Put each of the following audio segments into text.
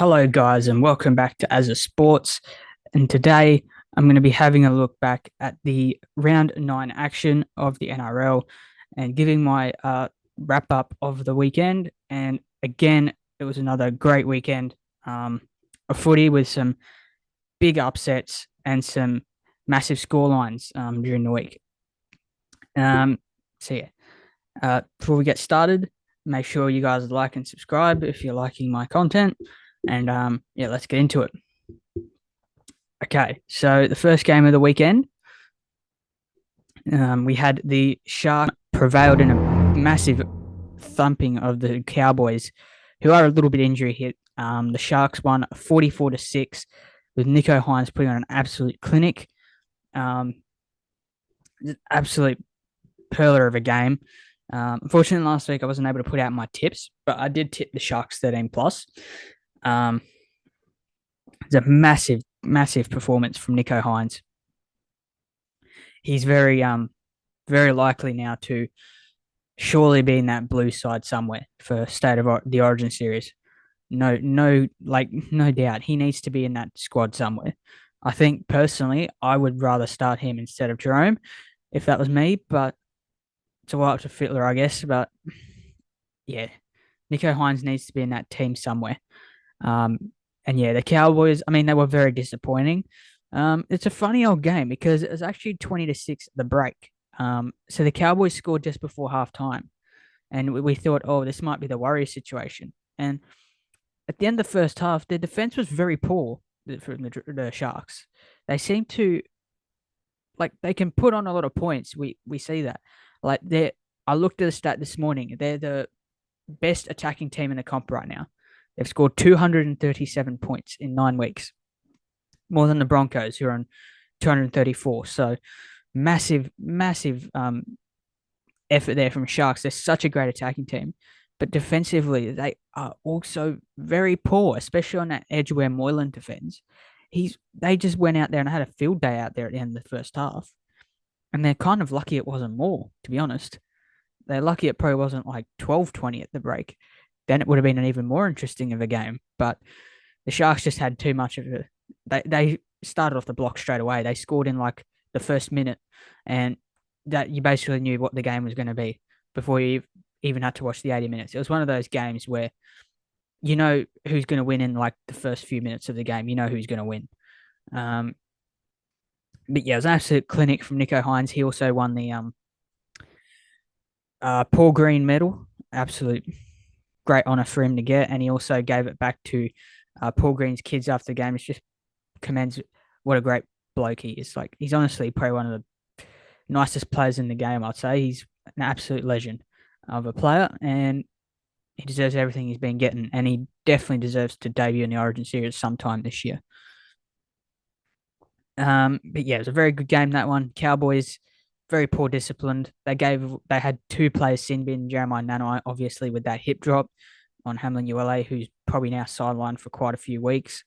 Hello, guys, and welcome back to As a Sports. And today I'm going to be having a look back at the round 9 action of the NRL and giving my wrap up of the weekend. And again, it was another great weekend of footy with some big upsets and some massive scorelines during the week. Um, so, yeah, before we get started, make sure you guys like and subscribe if you're liking my content. And yeah, let's get into it. Okay, so the first game of the weekend, we had the Sharks prevailed in a massive thumping of the Cowboys, who are a little bit injury hit. The Sharks won 44-6, with Nico Hines putting on an absolute clinic. Absolute perler of a game. Unfortunately, last week I wasn't able to put out my tips, but I did tip the Sharks 13 plus. It's a massive performance from Nico Hines. He's very likely now to surely be in that blue side somewhere for State of the Origin series. No doubt he needs to be in that squad somewhere. I think personally, I would rather start him instead of Jerome if that was me, but it's all up to Fittler, I guess. But yeah, Nico Hines needs to be in that team somewhere. And yeah, the Cowboys, I mean, they were very disappointing. It's a funny old game because it was actually 20-6 at the break. So the Cowboys scored just before halftime, and we thought, oh, this might be the Warriors situation. And at the end of the first half, their defense was very poor from the Sharks. They seem to they can put on a lot of points. We see that. I looked at the stat this morning. They're the best attacking team in the comp right now. They've scored 237 points in 9 weeks, more than the Broncos, who are on 234. So massive effort there from Sharks. They're such a great attacking team, but defensively they are also very poor, especially on that edge where Moylan defends. They just went out there and had a field day out there at the end of the first half, and they're kind of lucky it wasn't more, to be honest. They're lucky it probably wasn't like 12-20 at the break. Then it would have been an even more interesting of a game. But the Sharks just had too much of it. They started off the block straight away. They scored in like the first minute, and that you basically knew what the game was going to be before you even had to watch the 80 minutes. It was one of those games where you know who's going to win in like the first few minutes of the game. You know who's going to win. But yeah, it was an absolute clinic from Nico Hines. He also won the Paul Green medal. Absolute great honor for him to get, and he also gave it back to Paul Green's kids after the game. It's just commends what a great bloke he is. Like, he's honestly probably one of the nicest players in the game. I'd say he's an absolute legend of a player, and he deserves everything he's been getting, and he definitely deserves to debut in the Origin series sometime this year. But yeah, it was a very good game, that one. Cowboys, very poor disciplined. They had 2 players sin bin, Jeremiah Nanai, obviously with that hip drop on Hamlin ULA, who's probably now sidelined for quite a few weeks.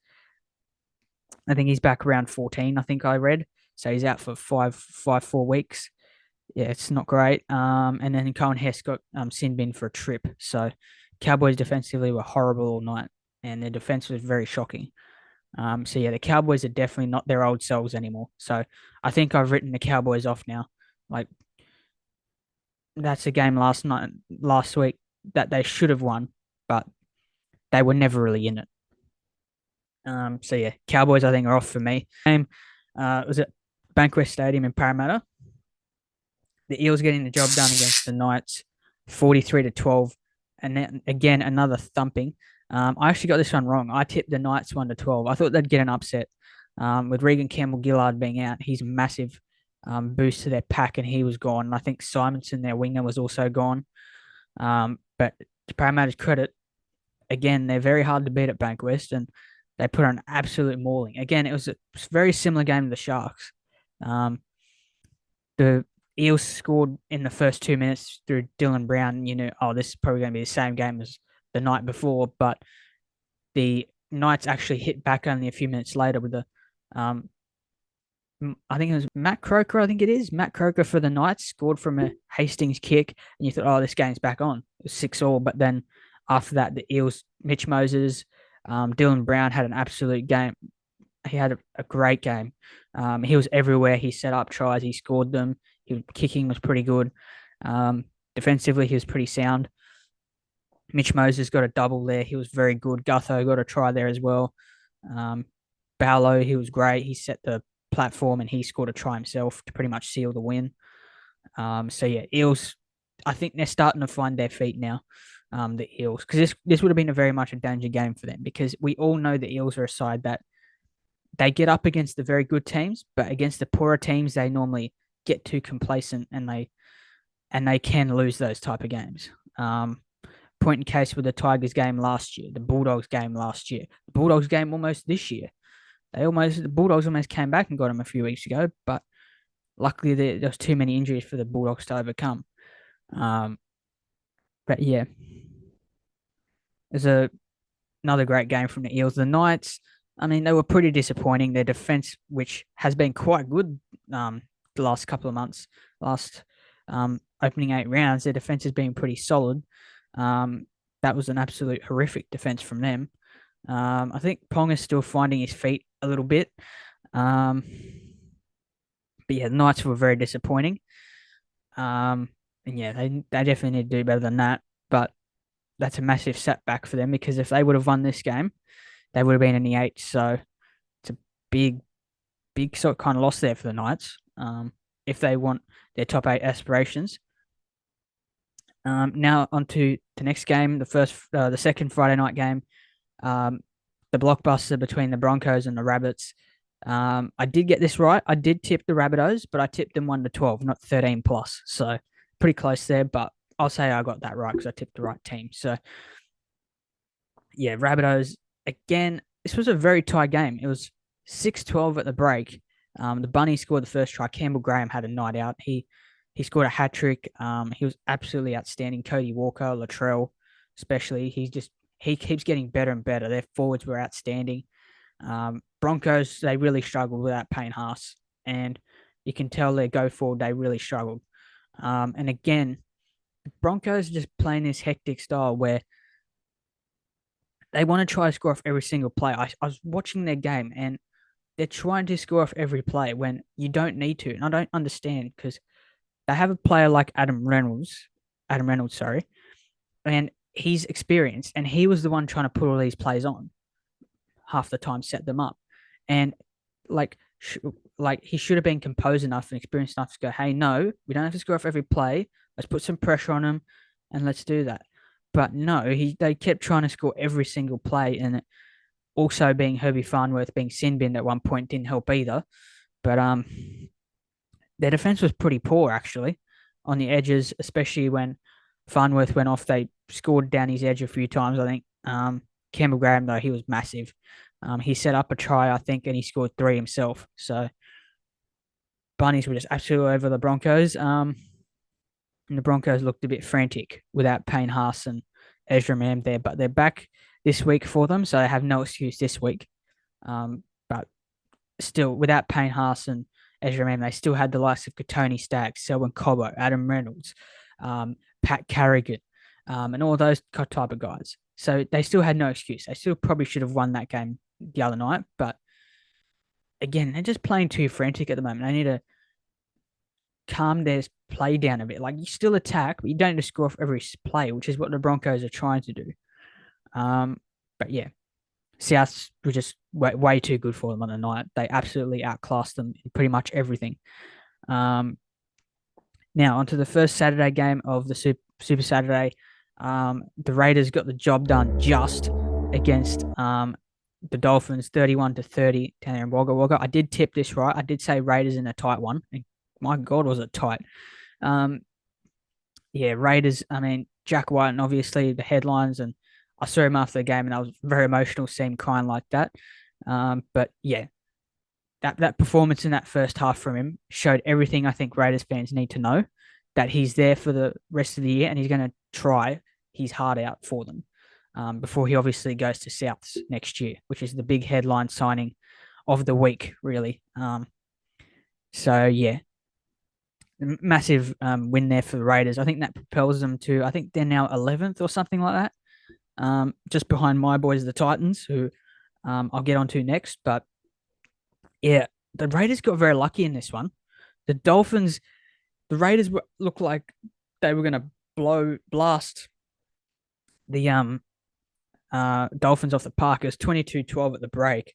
I think he's back around 14, I think I read. So he's out for 4 weeks. Yeah, it's not great. And then Cohen Hess got sin bin for a trip. So Cowboys defensively were horrible all night, and their defense was very shocking. So yeah, the Cowboys are definitely not their old selves anymore. So I think I've written the Cowboys off now. Like, that's a game last week that they should have won, but they were never really in it. So yeah, Cowboys I think are off for me. Game was at Bankwest Stadium in Parramatta. The Eels getting the job done against the Knights, 43-12, and then again another thumping. I actually got this one wrong. I tipped the Knights 1-12. I thought they'd get an upset. With Regan Campbell-Gillard being out, he's a massive boost to their pack, and he was gone. And I think Simonson, their winger, was also gone. But to Parramatta's credit, again, they're very hard to beat at Bankwest, and they put on an absolute mauling. Again, it was a very similar game to the Sharks. The Eels scored in the first 2 minutes through Dylan Brown. You know, oh, this is probably going to be the same game as the night before, but the Knights actually hit back only a few minutes later with a, I think it was Matt Croker. I think it is Matt Croker for the Knights scored from a Hastings kick, and you thought, oh, this game's back on. It was 6-6, but then after that, the Eels, Mitch Moses, Dylan Brown had an absolute game. He had a great game. He was everywhere. He set up tries. He scored them. His kicking was pretty good. Um, Defensively, he was pretty sound. Mitch Moses got a double there. He was very good. Gutho got a try there as well. Um, Barlow, he was great. He set the platform and he scored a try himself to pretty much seal the win. So yeah, Eels. I think they're starting to find their feet now. The Eels, because this would have been a very much a danger game for them because we all know the Eels are a side that they get up against the very good teams, but against the poorer teams, they normally get too complacent and they can lose those type of games. Point in case with the Tigers game last year, the Bulldogs game last year, the Bulldogs game almost this year. The Bulldogs almost came back and got them a few weeks ago, but luckily there was too many injuries for the Bulldogs to overcome. Um, but yeah, there's another great game from the Eels. The Knights, I mean, they were pretty disappointing. Their defense, which has been quite good the last couple of months, last opening 8 rounds, their defense has been pretty solid. Um, that was an absolute horrific defense from them. I think Pong is still finding his feet a little bit. Um, but yeah, the Knights were very disappointing. Um, and yeah, they definitely need to do better than that. But that's a massive setback for them because if they would have won this game, they would have been in the eight. So it's a big, big sort of kind of loss there for the Knights. If they want their top 8 aspirations. Now on to the next game, the second Friday night game, um, the blockbuster between the Broncos and the Rabbits. I did get this right. I did tip the Rabbitohs, but I tipped them 1-12, not 13 plus. So pretty close there, but I'll say I got that right because I tipped the right team. So yeah, Rabbitohs again. This was a very tight game. It was 6-12 at the break. The Bunnies scored the first try. Campbell Graham had a night out. He scored a hat trick. He was absolutely outstanding. Cody Walker, Latrell, especially. He keeps getting better and better. Their forwards were outstanding. Broncos, they really struggled without Payne Haas, and you can tell their go forward they really struggled. And again, Broncos are just playing this hectic style where they want to try to score off every single play. I was watching their game and they're trying to score off every play when you don't need to. And I don't understand because they have a player like Adam Reynolds, sorry, and he's experienced and he was the one trying to put all these plays on half the time, set them up. And like, like he should have been composed enough and experienced enough to go, hey, no, we don't have to score off every play. Let's put some pressure on him and let's do that. But no, they kept trying to score every single play, and also being Herbie Farnworth being sin binned at one point didn't help either. But their defense was pretty poor actually on the edges, especially when Farnworth went off. They scored down his edge a few times, I think. Campbell Graham, though, he was massive. He set up a try, I think, and he scored 3 himself. So Bunnies were just absolutely over the Broncos. And the Broncos looked a bit frantic without Payne Haas and Ezra Mam there, but they're back this week for them, so they have no excuse this week. But still, without Payne Haas and Ezra Mam, they still had the likes of Katoni Staggs, Selwyn Cobbo, Adam Reynolds, Pat Carrigan, and all those type of guys. So they still had no excuse. They still probably should have won that game the other night, but again, they're just playing too frantic at the moment. They need to calm their play down a bit. Like you still attack, but you don't just score off every play, which is what the Broncos are trying to do. But yeah, South were just way too good for them on the night. They absolutely outclassed them in pretty much everything. Now onto the first Saturday game of the Super Saturday. The Raiders got the job done just against the Dolphins, 31-30 down there in Wagga Wagga. I did tip this right. I did say Raiders in a tight one. And my God, was it tight? Yeah, Raiders. I mean, Jack White, and obviously the headlines, and I saw him after the game, and I was very emotional seeing him crying like that. But yeah, that performance in that first half from him showed everything I think Raiders fans need to know, that he's there for the rest of the year and he's going to try his heart out for them before he obviously goes to Souths next year, which is the big headline signing of the week, really. So yeah, massive win there for the Raiders. I think that propels them to, I think they're now 11th or something like that. just behind my boys, the Titans, who I'll get onto next. But yeah, the Raiders got very lucky in this one. The Dolphins, the Raiders looked like they were going to blast the Dolphins off the park. It was 22-12 at the break,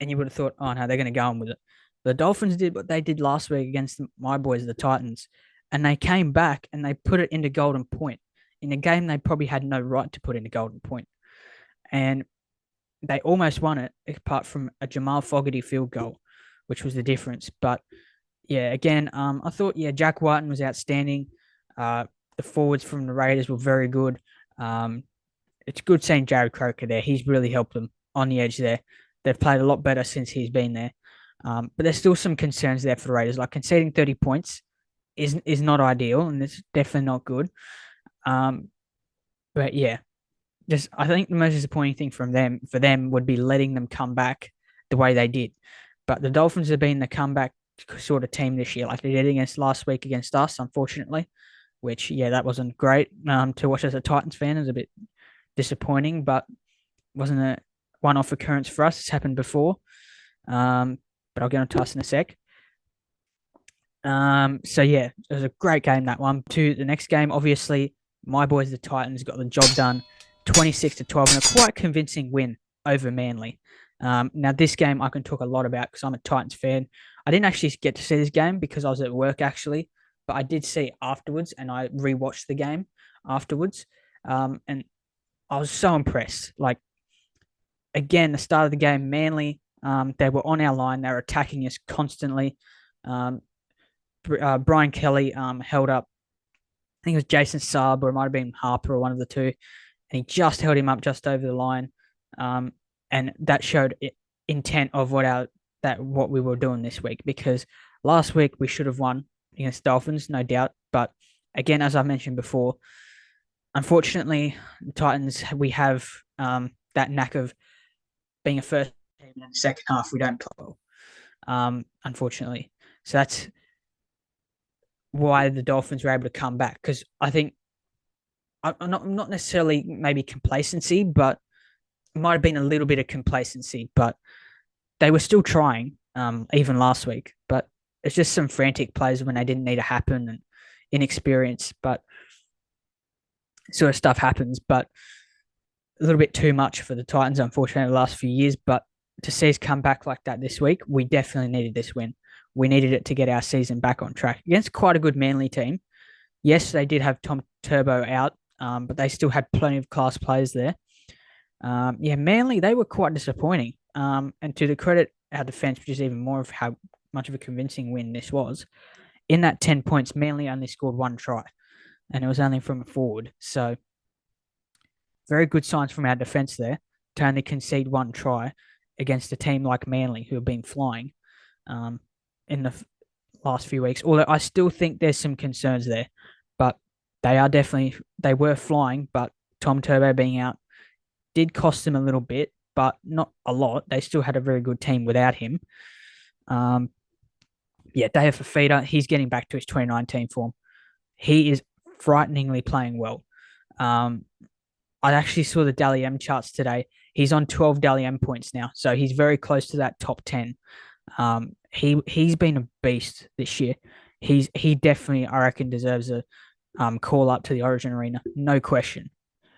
and you would have thought, oh no, they're going to go on with it. The Dolphins did what they did last week against my boys, the Titans, and they came back and they put it into Golden Point in a game they probably had no right to put into Golden Point, and they almost won it apart from a Jamal Fogarty field goal, which was the difference. But yeah, again, I thought Jack Whiten was outstanding. The forwards from the Raiders were very good. Um, it's good seeing Jared Croker there. He's really helped them on the edge there. They've played a lot better since he's been there. But there's still some concerns there for the Raiders. Like conceding 30 points is not ideal, and it's definitely not good. Um, but yeah, just I think the most disappointing thing for them would be letting them come back the way they did. But the Dolphins have been the comeback sort of team this year, like they did against last week against us, unfortunately. Which that wasn't great to watch as a Titans fan. It was a bit disappointing, but wasn't a one-off occurrence for us. It's happened before. But I'll get on to us in a sec. So yeah, it was a great game that one. To the next game, obviously, my boys, the Titans, got the job done, 26-12, and a quite convincing win over Manly. Now this game I can talk a lot about because I'm a Titans fan. I didn't actually get to see this game because I was at work actually, but I did see it afterwards, and I rewatched the game afterwards. And I was so impressed. Like again, the start of the game, Manly, they were on our line. They were attacking us constantly. Um, Brian Kelly held up, I think it was Jason Saab or it might have been Harper or one of the two, and he just held him up just over the line. Um, and that showed intent of what we were doing this week because last week we should have won against Dolphins, no doubt. But again, as I mentioned before, unfortunately, the Titans, we have that knack of being a first team in the second half. We don't play well, unfortunately. So that's why the Dolphins were able to come back. Because I think I'm not necessarily maybe complacency, but it might have been a little bit of complacency, but they were still trying, even last week. But it's just some frantic plays when they didn't need to happen and inexperience, but sort of stuff happens. But a little bit too much for the Titans, unfortunately, the last few years. But to see us come back like that this week, we definitely needed this win. We needed it to get our season back on track against quite a good Manly team. Yes, they did have Tom Turbo out, but they still had plenty of class players there. Manly, they were quite disappointing. And to the credit our defense, which is even more of how much of a convincing win this was, in that 10 points, Manly only scored one try, and it was only from a forward. So very good signs from our defense there to only concede one try against a team like Manly, who have been flying in the last few weeks. Although I still think there's some concerns there, but they were flying. But Tom Turbo being out did cost them a little bit, but not a lot. They still had a very good team without him. Dave Fafita, he's getting back to his 2019 form. He is frighteningly playing well. I actually saw the Dally M charts today. He's on 12 Dally M points now, so he's very close to that top 10. He's been a beast this year. He definitely, I reckon, deserves a call up to the Origin Arena, no question.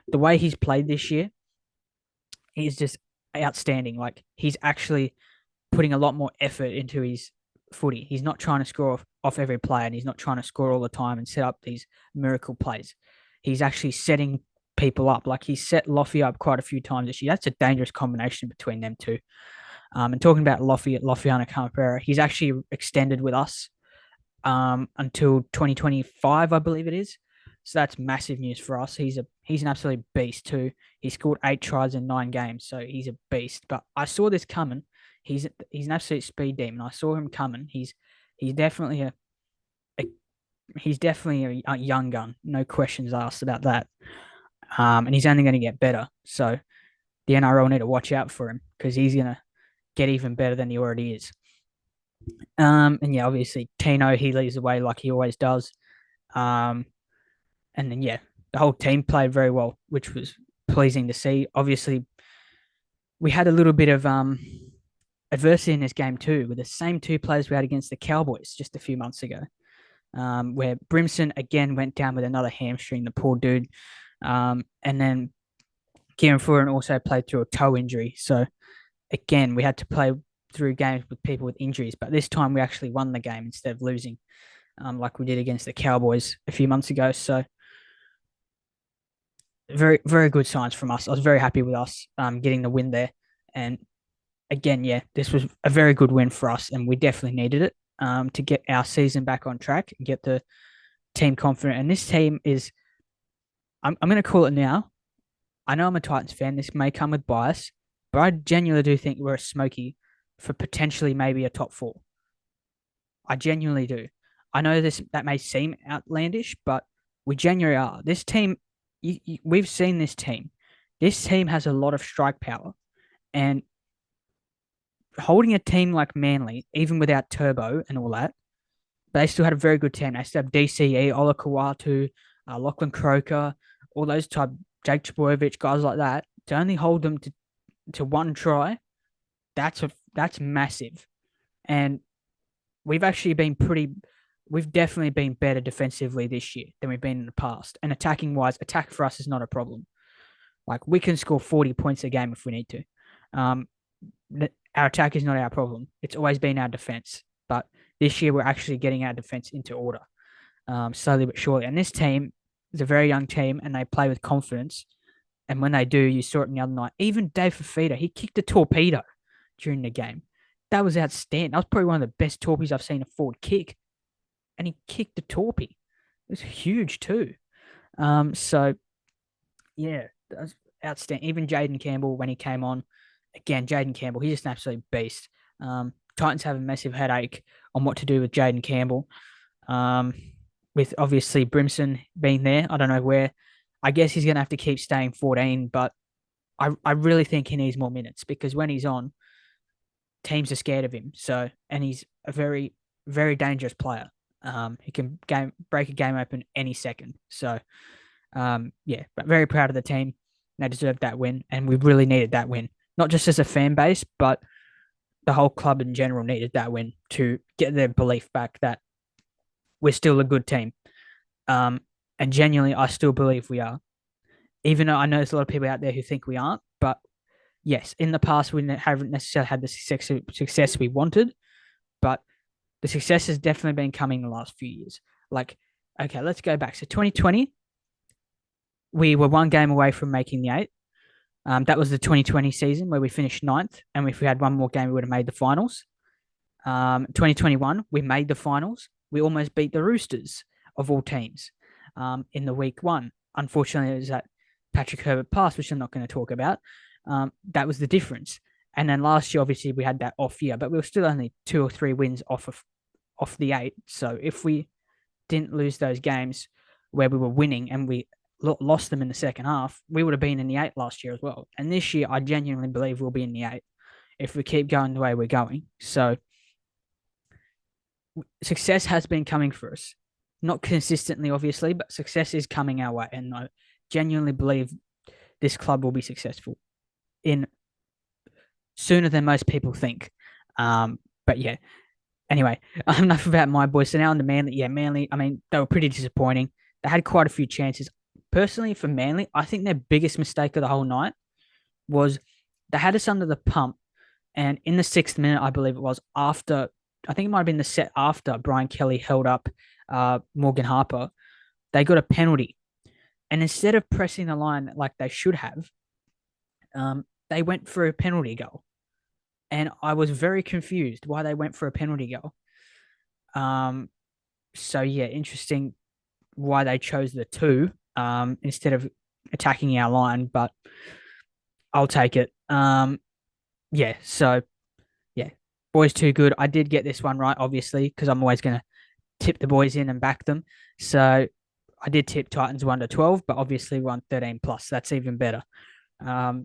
The way he's played this year, he's just outstanding. Like he's actually putting a lot more effort into his footy. He's not trying to score off every play, and he's not trying to score all the time and set up these miracle plays. He's actually setting people up. Like he's set Loffy up quite a few times this year. That's a dangerous combination between them two. And talking about Lofiana Campera, he's actually extended with us until 2025, I believe it is. So that's massive news for us. He's an absolute beast too. He scored 8 tries in 9 games, so he's a beast. But I saw this coming. He's an absolute speed demon. I saw him coming. He's definitely a young gun. No questions asked about that. And he's only going to get better. So the NRL need to watch out for him because he's going to get even better than he already is. And yeah, obviously Tino, he leads the way like he always does. And then the whole team played very well, which was pleasing to see. Obviously, we had a little bit of adversity in this game too, with the same two players we had against the Cowboys just a few months ago, where Brimson again went down with another hamstring, the poor dude. And then Kieran Furin also played through a toe injury. So again, we had to play through games with people with injuries, but this time we actually won the game instead of losing, like we did against the Cowboys a few months ago. So very, very good signs from us. I was very happy with us getting the win there. And again, yeah, this was a very good win for us, and we definitely needed it to get our season back on track and get the team confident. And this team is, I'm going to call it now. I know I'm a Titans fan. This may come with bias, but I genuinely do think we're a smoky for potentially maybe a top four. I genuinely do. I know this that may seem outlandish, but we genuinely are. This team, we've seen this team. This team has a lot of strike power, and holding a team like Manly, even without Turbo and all that, they still had a very good team. They still have DCE, Ola Kawatu, Lachlan Croker, all those type, Jake Trbojevic, guys like that. To only hold them to one try, that's massive. And we've actually been pretty. We've definitely been better defensively this year than we've been in the past. And attacking wise, attack for us is not a problem. Like we can score 40 points a game if we need to. Um, our attack is not our problem. It's always been our defense. But this year we're actually getting our defense into order, slowly but surely. And this team is a very young team, and they play with confidence. And when they do, you saw it the other night. Even Dave Fafita, he kicked a torpedo during the game. That was outstanding. That was probably one of the best torpedoes I've seen a forward kick. And he kicked a torpy. It was huge too. So yeah, that was outstanding. Even Jaden Campbell, when he came on, again, Jaden Campbell, he's just an absolute beast. Titans have a massive headache on what to do with Jaden Campbell. Um, with obviously Brimson being there, I don't know where. I guess he's going to have to keep staying 14, but I really think he needs more minutes because when he's on, teams are scared of him. So, and he's a very, very dangerous player. He can break a game open any second. So, yeah, but very proud of the team. They deserved that win, and we really needed that win, not just as a fan base, but the whole club in general needed that win to get their belief back that we're still a good team. Um, and genuinely, I still believe we are, even though I know there's a lot of people out there who think we aren't. But yes, in the past, we haven't necessarily had the success we wanted, but the success has definitely been coming in the last few years. Like, okay, let's go back. So 2020, we were one game away from making the eight. That was the 2020 season where we finished ninth, and if we had one more game, we would have made the finals. 2021, we made the finals. We almost beat the Roosters of all teams in the week one. Unfortunately, it was that Patrick Herbert pass, which I'm not going to talk about. That was the difference. And then last year, obviously, we had that off year, but we were still only 2 or 3 wins off the 8. So if we didn't lose those games where we were winning and we lost them in the second half, we would have been in the 8 last year as well. And this year, I genuinely believe we'll be in the 8 if we keep going the way we're going. So success has been coming for us. Not consistently, obviously, but success is coming our way. And I genuinely believe this club will be successful in sooner than most people think. But yeah, anyway, enough about my boys. So now on to Manly. Yeah, Manly, I mean, they were pretty disappointing. They had quite a few chances. Personally, for Manly, I think their biggest mistake of the whole night was they had us under the pump. And in the 6th minute, I believe it was, after, I think it might have been the set after Brian Kelly held up Morgan Harper, they got a penalty. And instead of pressing the line like they should have, they went for a penalty goal. And I was very confused why they went for a penalty goal. So yeah, interesting why they chose the 2 instead of attacking our line, but I'll take it. Yeah, so yeah, boys too good. I did get this one right, obviously, because I'm always going to tip the boys in and back them. So I did tip Titans 1 to 12, but obviously won 13 plus. That's even better.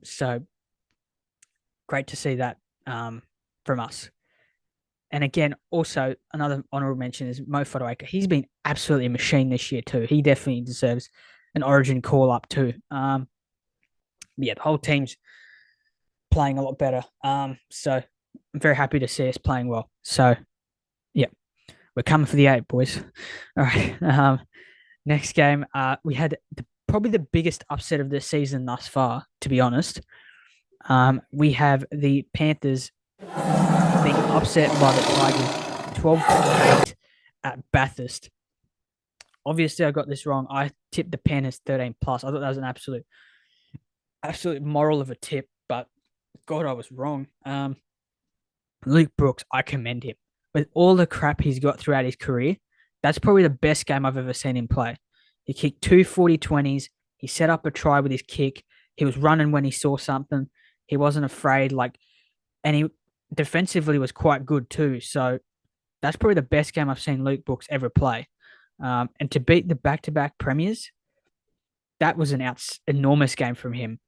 So great to see that from us. And again, also another honorable mention is Mo Fotuaika. He's been absolutely a machine this year too. He definitely deserves an Origin call up too. Yeah, the whole team's playing a lot better. So I'm very happy to see us playing well. So yeah, we're coming for the eight, boys. All right. Next game, we had probably the biggest upset of the season thus far, to be honest. We have the Panthers being upset by the Tigers 12-8 at Bathurst. Obviously, I got this wrong. I tipped the Panthers 13 plus. I thought that was an absolute moral of a tip, but God, I was wrong. Luke Brooks, I commend him. With all the crap he's got throughout his career, that's probably the best game I've ever seen him play. He kicked two 40-20s. He set up a try with his kick. He was running when he saw something. He wasn't afraid. And he defensively was quite good too. So that's probably the best game I've seen Luke Brooks ever play. And to beat the back-to-back premiers, that was an enormous game from him.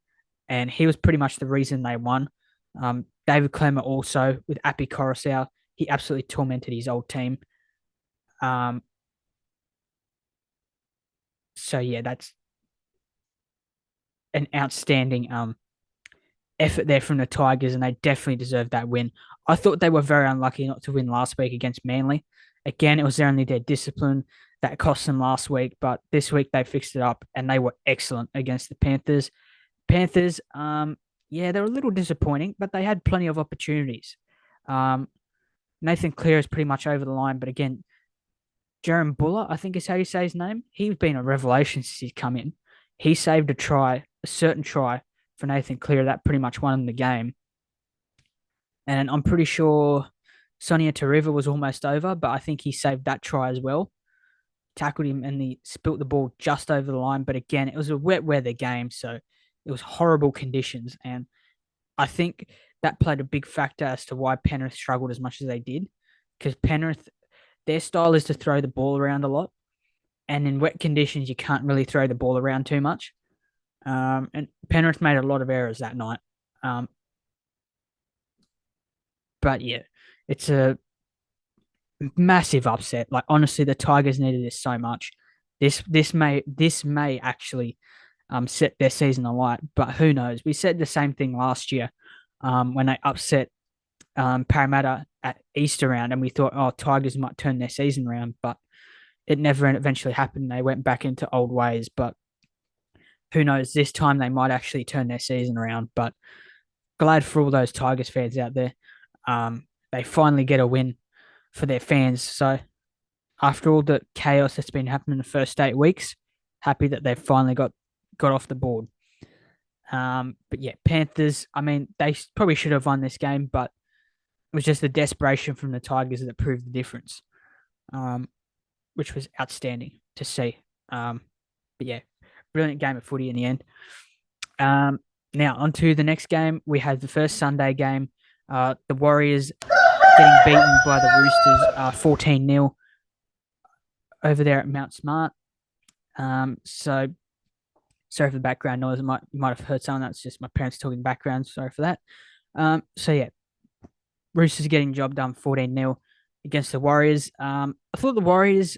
And he was pretty much the reason they won. David Clemmer also with Appy Coruscant, he absolutely tormented his old team. So yeah, that's an outstanding effort there from the Tigers, and they definitely deserved that win. I thought they were very unlucky not to win last week against Manly. Again, it was only their discipline that cost them last week, but this week they fixed it up and they were excellent against the Panthers. Panthers, yeah, they're a little disappointing, but they had plenty of opportunities. Um, Nathan Clear is pretty much over the line, but again, Jaron Buller, I think is how you say his name. He's been a revelation since he's come in. He saved a certain try for Nathan Clear that pretty much won him the game. And I'm pretty sure Sonia Tariva was almost over, but I think he saved that try as well. Tackled him and he spilt the ball just over the line. But again, it was a wet weather game, so it was horrible conditions. And I think that played a big factor as to why Penrith struggled as much as they did. Because Penrith, their style is to throw the ball around a lot. And in wet conditions, you can't really throw the ball around too much. And Penrith made a lot of errors that night. But yeah, it's a massive upset. Like honestly, the Tigers needed this so much. This may actually set their season alight, but who knows? We said the same thing last year when they upset Parramatta at Easter round, and we thought, oh, Tigers might turn their season around, but it never eventually happened. They went back into old ways, but who knows? This time they might actually turn their season around. But glad for all those Tigers fans out there. They finally get a win for their fans. So after all the chaos that's been happening in the first 8 weeks, happy that they've finally got off the board. But yeah, Panthers, I mean, they probably should have won this game, but it was just the desperation from the Tigers that proved the difference, which was outstanding to see. But yeah, brilliant game of footy in the end. Now, on to the next game. We had the first Sunday game. The Warriors getting beaten by the Roosters 14-0 over there at Mount Smart. So sorry for the background noise. You might have heard something. That's just my parents talking background. Sorry for that. So yeah, Roosters getting the job done 14-0 against the Warriors. I thought the Warriors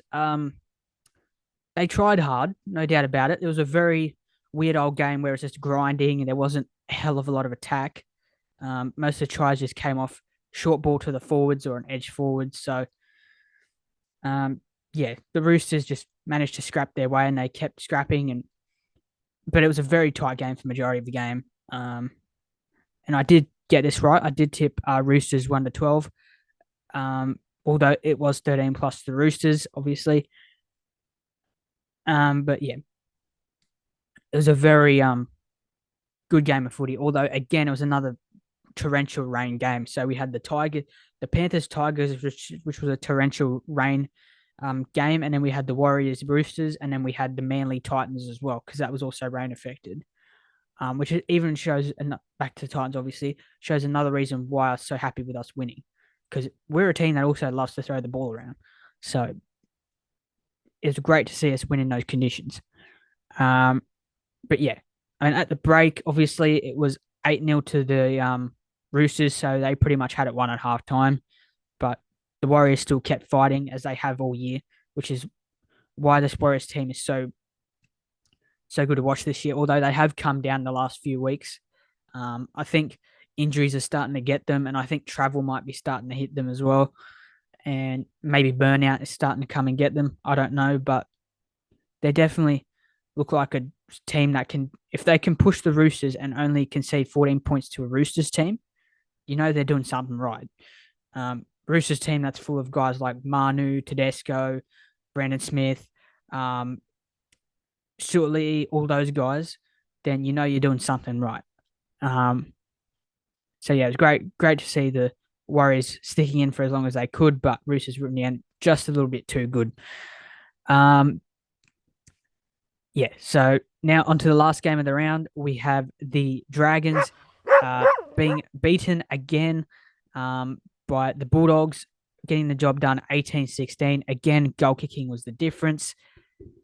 they tried hard, no doubt about it. It was a very weird old game where it's just grinding and there wasn't a hell of a lot of attack. Most of the tries just came off short ball to the forwards or an edge forward. So, yeah, the Roosters just managed to scrap their way and they kept scrapping. But it was a very tight game for the majority of the game. And I did get this right. I did tip Roosters 1-12. Although it was 13 plus the Roosters, obviously. But yeah, it was a very good game of footy. Although again, it was another torrential rain game. So we had the Panthers Tigers, which was a torrential rain game, and then we had the Warriors Roosters, and then we had the Manly Titans as well because that was also rain affected. Which even shows, and back to the Titans, obviously shows another reason why I was so happy with us winning because we're a team that also loves to throw the ball around. So it's great to see us win in those conditions. But yeah, I mean, at the break, obviously, it was 8-0 to the Roosters, so they pretty much had it won at halftime. But the Warriors still kept fighting as they have all year, which is why this Warriors team is so so good to watch this year, although they have come down the last few weeks. I think injuries are starting to get them, and I think travel might be starting to hit them as well. And maybe burnout is starting to come and get them. I don't know, but they definitely look like a team that can, if they can push the Roosters and only concede 14 points to a Roosters team, they're doing something right. Roosters team that's full of guys like Manu, Tedesco, Brandon Smith, um, Stuart Lee, all those guys, then you're doing something right. Um, so yeah, it was great to see the Warriors sticking in for as long as they could, but Roosters were in the end just a little bit too good. Um, yeah, so now onto the last game of the round. We have the Dragons uh, being beaten again by the Bulldogs, getting the job done 18-16. Again, goal kicking was the difference.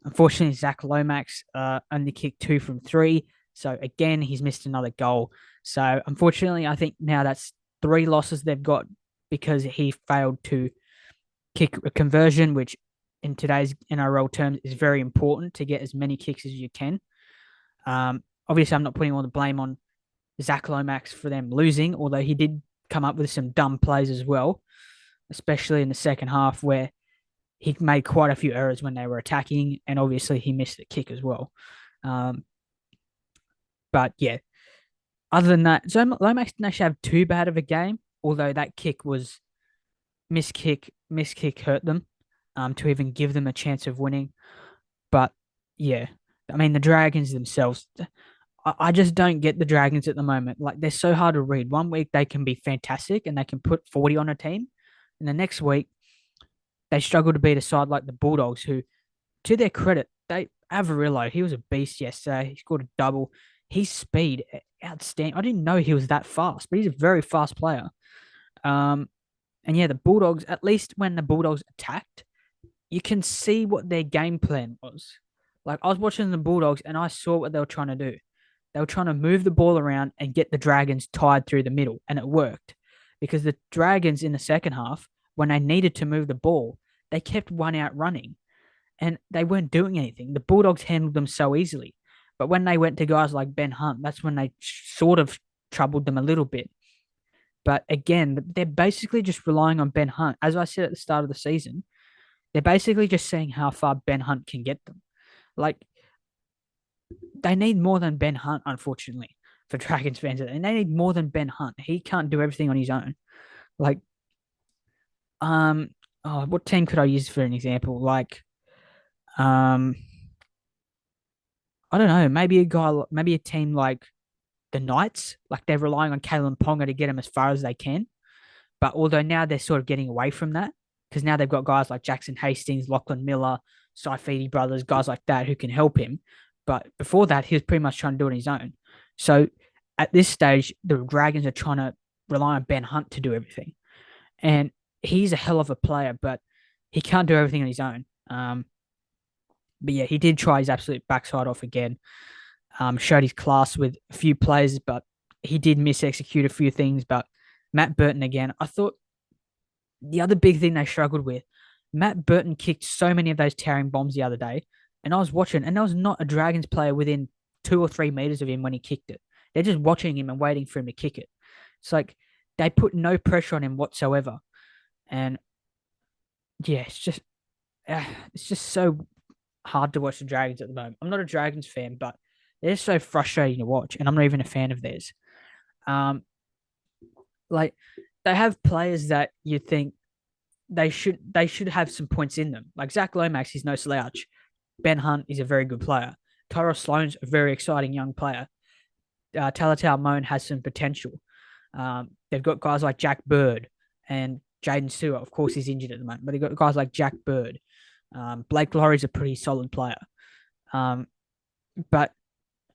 Unfortunately, Zach Lomax only kicked 2 from 3. So again, he's missed another goal. So unfortunately, I think now that's 3 losses they've got because he failed to kick a conversion, which in today's NRL terms is very important to get as many kicks as you can. Obviously, I'm not putting all the blame on Zach Lomax for them losing, although he did come up with some dumb plays as well, especially in the second half where he made quite a few errors when they were attacking, and obviously he missed the kick as well. Um, but yeah, other than that, so Lomax didn't actually have too bad of a game, although that kick was miss kick hurt them to even give them a chance of winning. But yeah, I mean the Dragons themselves, I just don't get the Dragons at the moment. Like they're so hard to read. One week they can be fantastic and they can put 40 on a team, and the next week they struggle to beat a side like the Bulldogs, who, to their credit, they Avarillo, he was a beast yesterday. He scored a double. His speed, outstanding. I didn't know he was that fast, but he's a very fast player. Um, and yeah, the Bulldogs, at least when the Bulldogs attacked, you can see what their game plan was. Like I was watching the Bulldogs and I saw what they were trying to do. They were trying to move the ball around and get the Dragons tied through the middle, and it worked because the Dragons in the second half, when they needed to move the ball, they kept one out running and they weren't doing anything. The Bulldogs handled them so easily. But when they went to guys like Ben Hunt, that's when they sort of troubled them a little bit. But again, they're basically just relying on Ben Hunt. As I said at the start of the season, they're basically just seeing how far Ben Hunt can get them. Like, they need more than Ben Hunt, unfortunately, for Dragons fans. And they need more than Ben Hunt. He can't do everything on his own. Like, what team could I use for an example? Like, um, I don't know, maybe a team like the Knights, like they're relying on Kalen Ponga to get them as far as they can. But although now they're sort of getting away from that, because now they've got guys like Jackson Hastings, Lachlan Miller, Saifidi brothers, guys like that who can help him. But before that, he was pretty much trying to do it on his own. So at this stage, the Dragons are trying to rely on Ben Hunt to do everything. And he's a hell of a player, but he can't do everything on his own. But yeah, he did try his absolute backside off again. Showed his class with a few plays, but he did miss execute a few things. But Matt Burton again, I thought the other big thing they struggled with, Matt Burton kicked so many of those towering bombs the other day, and I was watching, and there was not a Dragons player within 2 or 3 meters of him when he kicked it. They're just watching him and waiting for him to kick it. It's like they put no pressure on him whatsoever, and yeah, it's just so hard to watch the Dragons at the moment. I'm not a Dragons fan, but they're so frustrating to watch, and I'm not even a fan of theirs. Um, like they have players that you think they should have some points in them. Like Zach Lomax, he's no slouch. Ben Hunt is a very good player. Tyrell Sloan's a very exciting young player. Talatau Moan has some potential. They've got guys like Jack Bird and Jaden Stewart. Of course, he's injured at the moment, but they've got guys like Jack Bird. Blake Laurie's a pretty solid player. But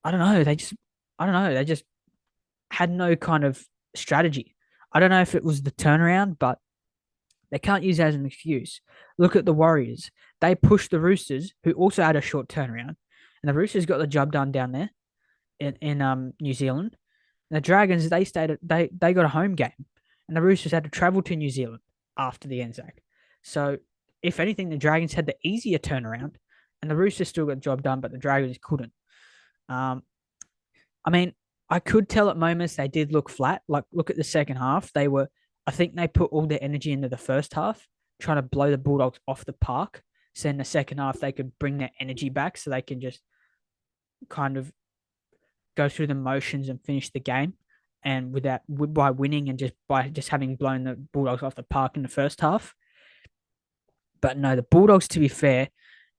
I don't know. I don't know. They just had no kind of strategy. I don't know if it was the turnaround, but they can't use that as an excuse. Look at the Warriors. They pushed the Roosters, who also had a short turnaround, and the Roosters got the job done down there in New Zealand. And the Dragons they got a home game, and the Roosters had to travel to New Zealand after the Anzac. So if anything, the Dragons had the easier turnaround, and the Roosters still got the job done, but the Dragons couldn't. Um, I mean, I could tell at moments they did look flat. Like, look at the second half. I think they put all their energy into the first half, trying to blow the Bulldogs off the park. So in the second half, they could bring their energy back so they can just kind of go through the motions and finish the game. And without by winning and just by just having blown the Bulldogs off the park in the first half. But no, the Bulldogs, to be fair,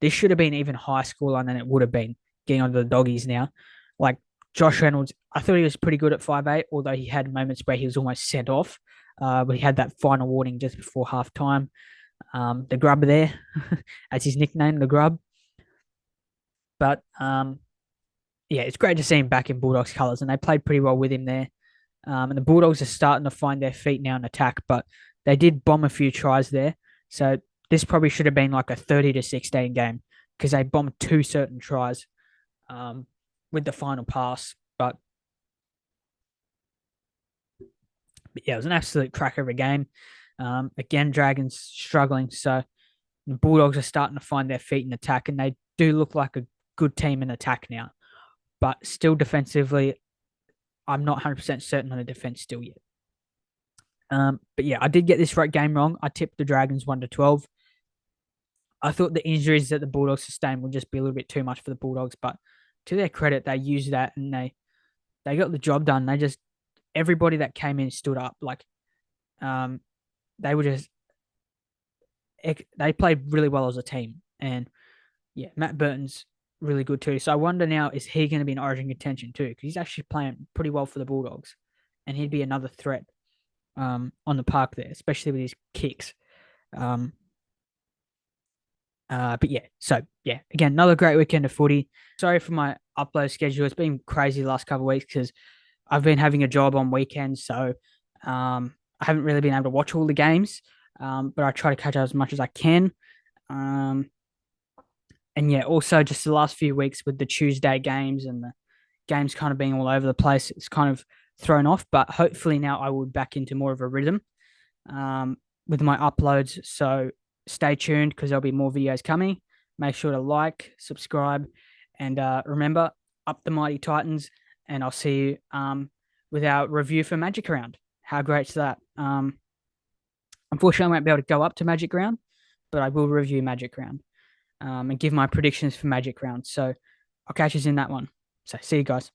this should have been even higher scoreline than it would have been getting onto the doggies now. Like Josh Reynolds, I thought he was pretty good at 5'8", although he had moments where he was almost sent off. But he had that final warning just before half time. The grub there, as his nickname, the grub. But yeah, it's great to see him back in Bulldogs colours, and they played pretty well with him there. And the Bulldogs are starting to find their feet now in attack, but they did bomb a few tries there. So this probably should have been like a 30-16 game because they bombed two certain tries with the final pass. But yeah, it was an absolute cracker of a game. Again, Dragons struggling. So the Bulldogs are starting to find their feet in attack, and they do look like a good team in attack now. But still defensively, I'm not 100% certain on the defense still yet. But yeah, I did get this right game wrong. I tipped the Dragons 1-12. I thought the injuries that the Bulldogs sustained would just be a little bit too much for the Bulldogs, but to their credit, they used that and they got the job done. They just everybody that came in stood up. Like um, they were just they played really well as a team, and yeah, Matt Burton's really good too. So I wonder now, is he going to be in Origin contention too? Because he's actually playing pretty well for the Bulldogs, and he'd be another threat on the park there, especially with his kicks. But yeah, so yeah, again, another great weekend of footy. Sorry for my upload schedule. It's been crazy the last couple of weeks because I've been having a job on weekends, so I haven't really been able to watch all the games. But I try to catch up as much as I can. Um, and yeah, also just the last few weeks with the Tuesday games and the games kind of being all over the place, it's kind of thrown off. But hopefully now I will be back into more of a rhythm um, with my uploads. So stay tuned because there'll be more videos coming. Make sure to like, subscribe, and remember, up the mighty Titans. And I'll see you with our review for Magic Round. How great's that? Unfortunately, I won't be able to go up to Magic Round, but I will review Magic Round and give my predictions for Magic Round. So I'll catch you in that one. So see you guys.